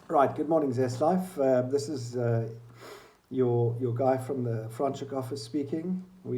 Right, good morning, Zest Life. This is your guy from the Franschhoek office speaking. As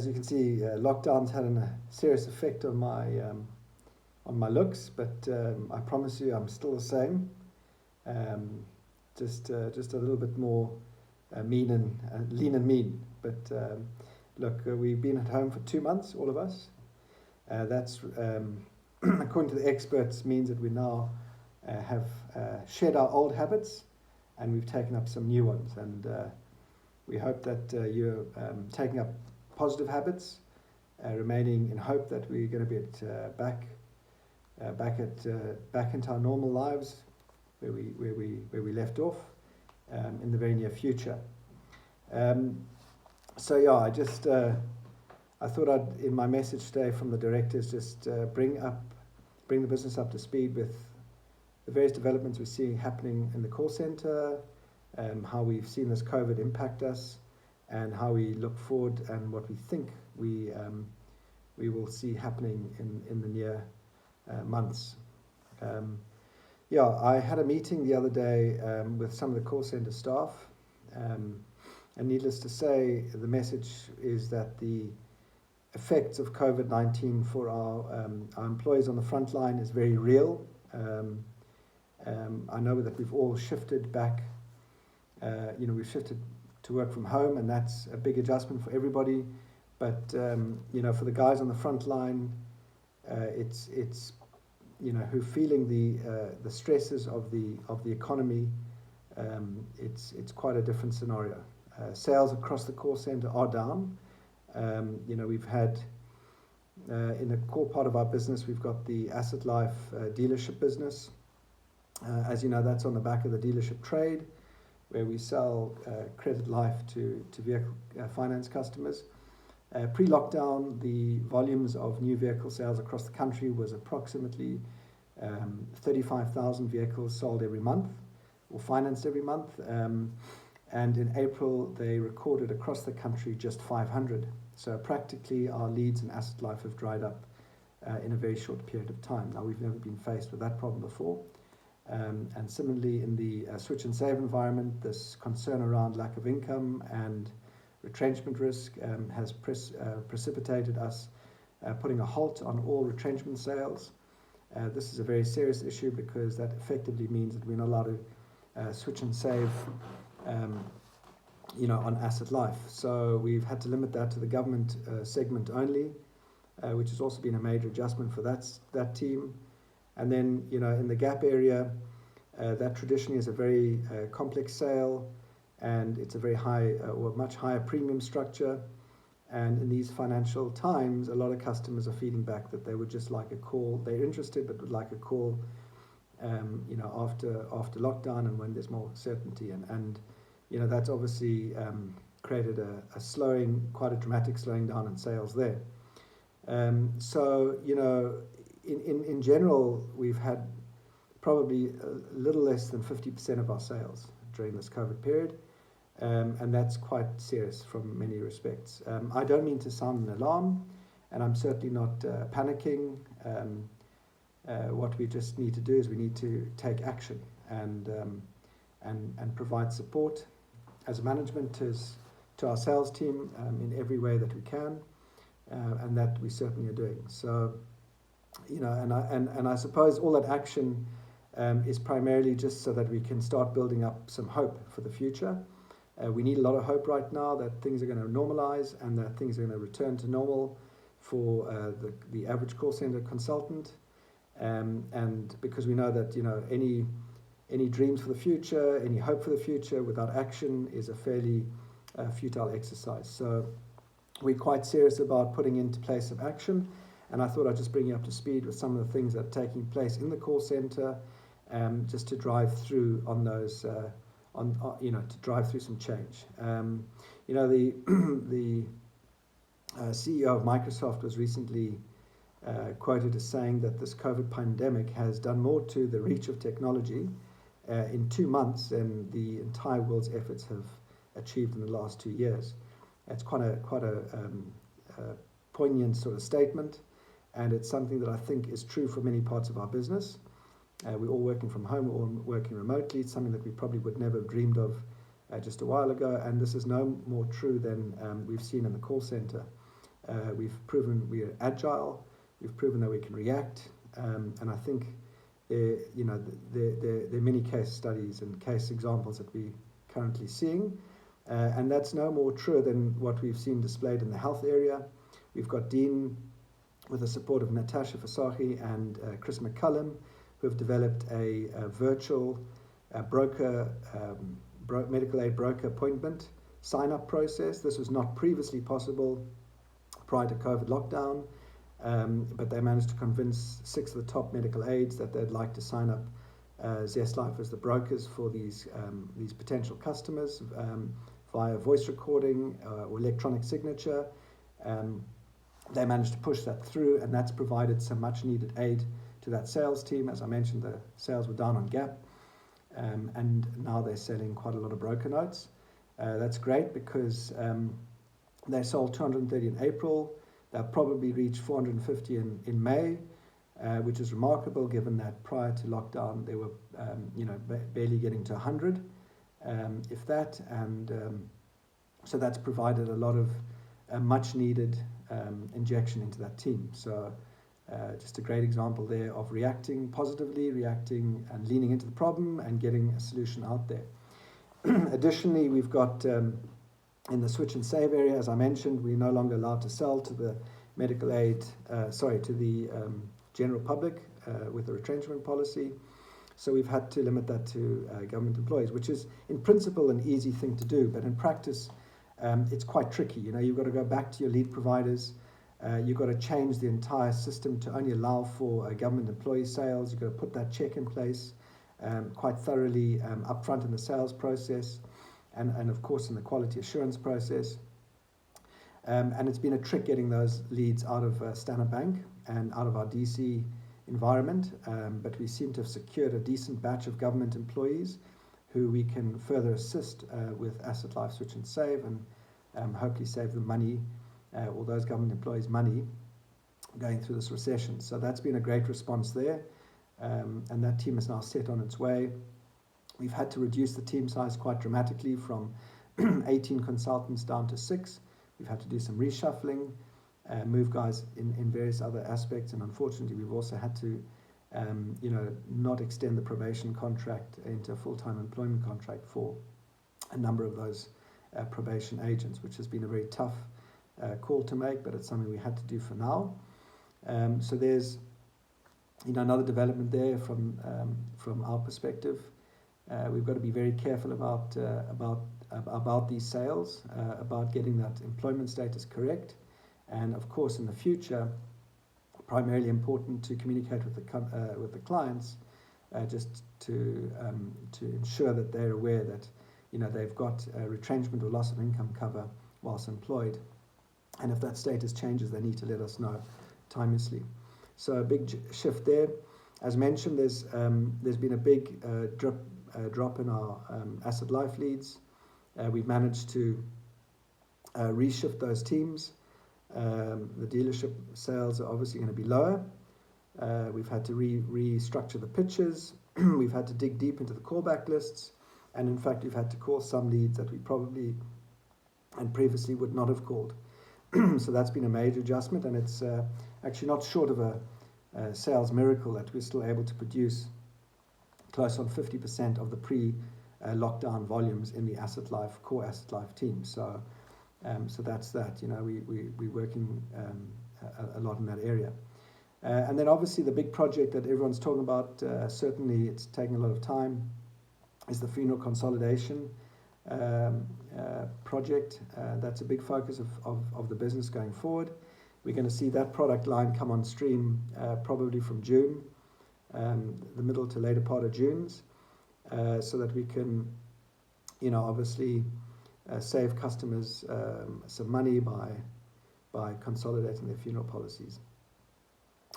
you can see, lockdown's had a serious effect on my looks, but I promise you, I'm still the same. Um, just a little bit more mean and lean and mean. But look, we've been at home for 2 months, all of us. That's according to the experts, means that we now have shed our old habits and we've taken up some new ones. And we hope that you're taking up positive habits, remaining in hope that we're going to be back into our normal lives where we left off in the very near future. So yeah, I thought I'd, in my message today from the directors, just bring the business up to speed with the various developments we're seeing happening in the call center, how we've seen this COVID impact us, and how we look forward and what we think we will see happening in the near months. Yeah, I had a meeting the other day with some of the call center staff, and needless to say, the message is that the effects of COVID-19 for our employees on the front line is very real. I know that we've all shifted back. We've shifted to work from home, and that's a big adjustment for everybody. But for the guys on the front line, it's who are feeling the stresses of the economy. It's quite a different scenario. Sales across the call center are down. We've had in a core part of our business, we've got the Asset Life dealership business. As you know, that's on the back of the dealership trade, where we sell credit life to vehicle finance customers. Pre-lockdown, the volumes of new vehicle sales across the country was approximately 35,000 vehicles sold every month or financed every month. And in April, they recorded across the country just 500. So practically our leads in Asset Life have dried up in a very short period of time. Now, we've never been faced with that problem before. And similarly, in the switch and save environment, this concern around lack of income and retrenchment risk has precipitated us putting a halt on all retrenchment sales. This is a very serious issue because that effectively means that we're not allowed to switch and save on Asset Life. So we've had to limit that to the government segment only, which has also been a major adjustment for that team. And then, in the gap area, that traditionally is a very complex sale, and it's a very high or much higher premium structure. And in these financial times, a lot of customers are feeding back that they would just like a call. They're interested, but would like a call, after lockdown and when there's more certainty. And that's obviously created a slowing, quite a dramatic slowing down in sales there. In general, we've had probably a little less than 50% of our sales during this COVID period, and that's quite serious from many respects. I don't mean to sound an alarm, and I'm certainly not panicking. What we just need to do is we need to take action and provide support as management to our sales team in every way that we can, and that we certainly are doing. So, and I suppose all that action is primarily just so that we can start building up some hope for the future. We need a lot of hope right now that things are going to normalize and that things are going to return to normal for the average call center consultant. And because we know that any dreams for the future, any hope for the future without action is a fairly futile exercise. So we're quite serious about putting into place some action. And I thought I'd just bring you up to speed with some of the things that are taking place in the call center, just to drive through on those, to drive through some change. The CEO of Microsoft was recently quoted as saying that this COVID pandemic has done more to the reach of technology in 2 months than the entire world's efforts have achieved in the last 2 years. It's quite a poignant sort of statement, and it's something that I think is true for many parts of our business. We're all working from home, we're all working remotely. It's something that we probably would never have dreamed of just a while ago, and this is no more true than we've seen in the call center. We've proven we are agile, we've proven that we can react, and I think there are many case studies and case examples that we're currently seeing, and that's no more true than what we've seen displayed in the health area. We've got Dean, with the support of Natasha Fasahi and Chris McCullum, who have developed a virtual broker, medical aid broker appointment sign-up process. This was not previously possible prior to COVID lockdown, but they managed to convince 6 of the top medical aids that they'd like to sign up Zest Life as the brokers for these potential customers via voice recording or electronic signature. They managed to push that through, and that's provided some much needed aid to that sales team. As I mentioned, the sales were down on Gap, and now they're selling quite a lot of broker notes. That's great because they sold 230 in April. They'll probably reach 450 in May, which is remarkable given that prior to lockdown they were barely getting to 100, if that, and so that's provided a lot of much needed injection into that team. So just a great example there of reacting positively, reacting and leaning into the problem and getting a solution out there. Additionally, we've got in the switch and save area, as I mentioned, we're no longer allowed to sell to the medical aid, to the general public with the retrenchment policy. So we've had to limit that to government employees, which is in principle an easy thing to do, but in practice it's quite tricky. You've got to go back to your lead providers. You've got to change the entire system to only allow for government employee sales. You've got to put that check in place quite thoroughly upfront in the sales process, and of course in the quality assurance process. And it's been a trick getting those leads out of Standard Bank and out of our DC environment, but we seem to have secured a decent batch of government employees who we can further assist with Asset Life Switch and Save, and hopefully save them money, or those government employees money, going through this recession. So that's been a great response there, and that team is now set on its way. We've had to reduce the team size quite dramatically from 18 consultants down to 6. We've had to do some reshuffling, move guys in various other aspects, and unfortunately we've also had to not extend the probation contract into a full-time employment contract for a number of those probation agents, which has been a very tough call to make, but it's something we had to do for now. So there's another development there from our perspective. We've got to be very careful about these sales, about getting that employment status correct, and of course in the future, primarily important to communicate with the clients, just to ensure that they're aware that they've got retrenchment or loss of income cover whilst employed, and if that status changes, they need to let us know timelessly. So a big shift there. As mentioned, there's been a big drop in our Asset Life leads. We've managed to reshift those teams. The dealership sales are obviously going to be lower. We've had to restructure the pitches. We've had to dig deep into the callback lists, and in fact we've had to call some leads that we probably and previously would not have called. So that's been a major adjustment, and it's actually not short of a sales miracle that we're still able to produce close on 50% of the pre-lockdown volumes in the core Asset Life team. So that's that. We're working a lot in that area. And then obviously the big project that everyone's talking about, certainly it's taking a lot of time, is the funeral consolidation project. That's a big focus of the business going forward. We're going to see that product line come on stream probably from June, the middle to later part of June, so that we can, obviously save customers some money by consolidating their funeral policies.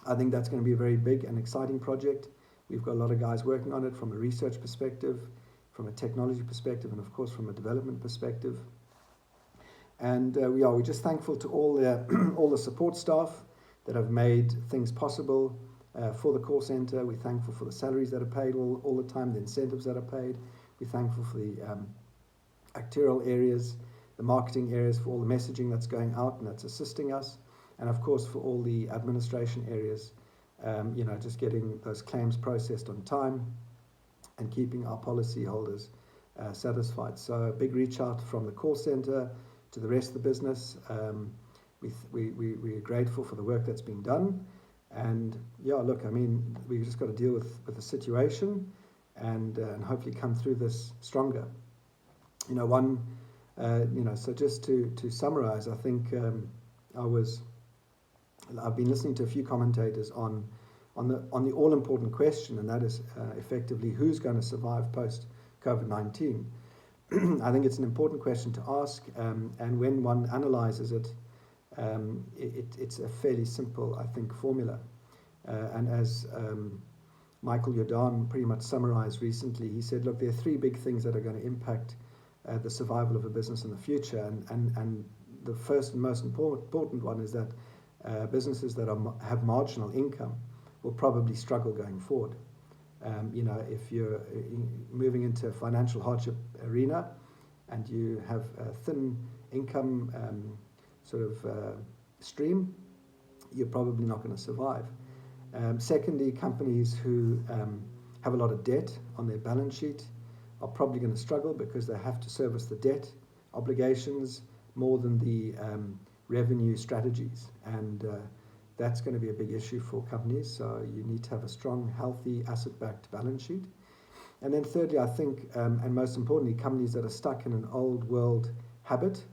I think that's going to be a very big and exciting project. We've got a lot of guys working on it from a research perspective, from a technology perspective, and of course from a development perspective. And we're just thankful to all the support staff that have made things possible, for the call center. We're thankful for the salaries that are paid all the time, the incentives that are paid. We're thankful for the actuarial areas, the marketing areas, for all the messaging that's going out and that's assisting us. And of course, for all the administration areas, just getting those claims processed on time and keeping our policyholders satisfied. So a big reach out from the call center to the rest of the business. We're grateful for the work that's been done. And we've just got to deal with the situation and hopefully come through this stronger. So just to summarize, I think I've been listening to a few commentators on the all-important question, and that is effectively who's going to survive post-COVID-19. I think it's an important question to ask, and when one analyzes it, it's a fairly simple, I think, formula. And as Michael Jordan pretty much summarized recently, he said, look, there are three big things that are going to impact the survival of a business in the future. And the first and most important one is that businesses that have marginal income will probably struggle going forward. If you're moving into a financial hardship arena and you have a thin income stream, you're probably not going to survive. Secondly, companies who have a lot of debt on their balance sheet are probably going to struggle because they have to service the debt obligations more than the revenue strategies, and that's going to be a big issue for companies. So you need to have a strong, healthy, asset-backed balance sheet. And then thirdly, I think, and most importantly, companies that are stuck in an old world habit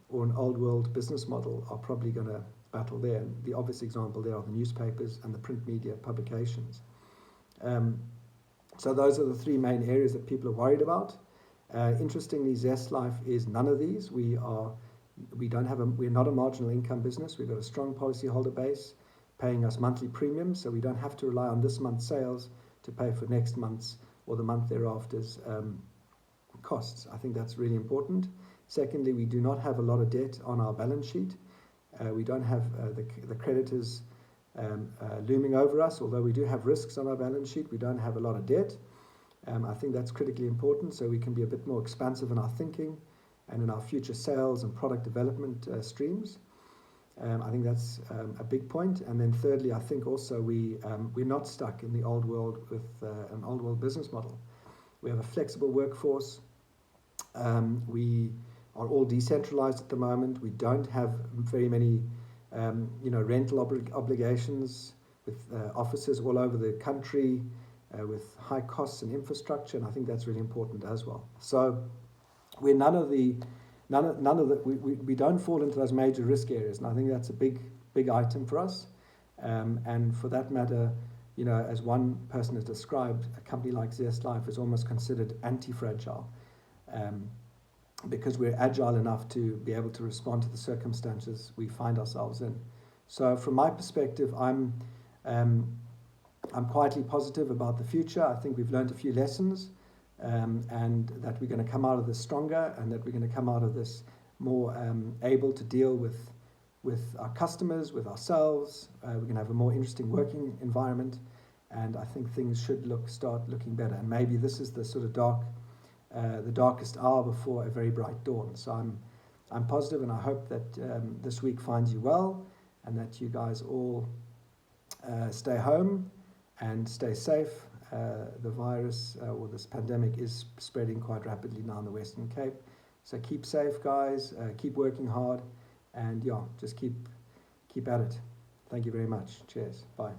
or an old world business model are probably going to battle there. And the obvious example there are the newspapers and the print media publications. So those are the three main areas that people are worried about. Interestingly, Zest Life is none of these. We're not a marginal income business. We've got a strong policyholder base paying us monthly premiums, so we don't have to rely on this month's sales to pay for next month's or the month thereafter's costs. I think that's really important. Secondly, we do not have a lot of debt on our balance sheet. We don't have the creditors looming over us. Although we do have risks on our balance sheet, we don't have a lot of debt. I think that's critically important, so we can be a bit more expansive in our thinking and in our future sales and product development streams. I think that's a big point. And then thirdly, I think also we're not stuck in the old world with an old world business model. We have a flexible workforce. We are all decentralized at the moment. We don't have very many rental obligations with offices all over the country with high costs and infrastructure, and I think that's really important as well. So we're we don't fall into those major risk areas, and I think that's a big item for us. And for that matter, as one person has described, a company like Zest Life is almost considered anti-fragile, because we're agile enough to be able to respond to the circumstances we find ourselves in. So from my perspective, I'm quietly positive about the future. I think we've learned a few lessons, and that we're going to come out of this stronger, and that we're going to come out of this more able to deal with our customers, with ourselves. We're going to have a more interesting working environment, and I think things should start looking better. And maybe this is the sort of the darkest hour before a very bright dawn. So I'm positive, and I hope that this week finds you well, and that you guys all stay home and stay safe. The virus or this pandemic is spreading quite rapidly now in the Western Cape. So keep safe, guys. Keep working hard, and just keep at it. Thank you very much. Cheers. Bye.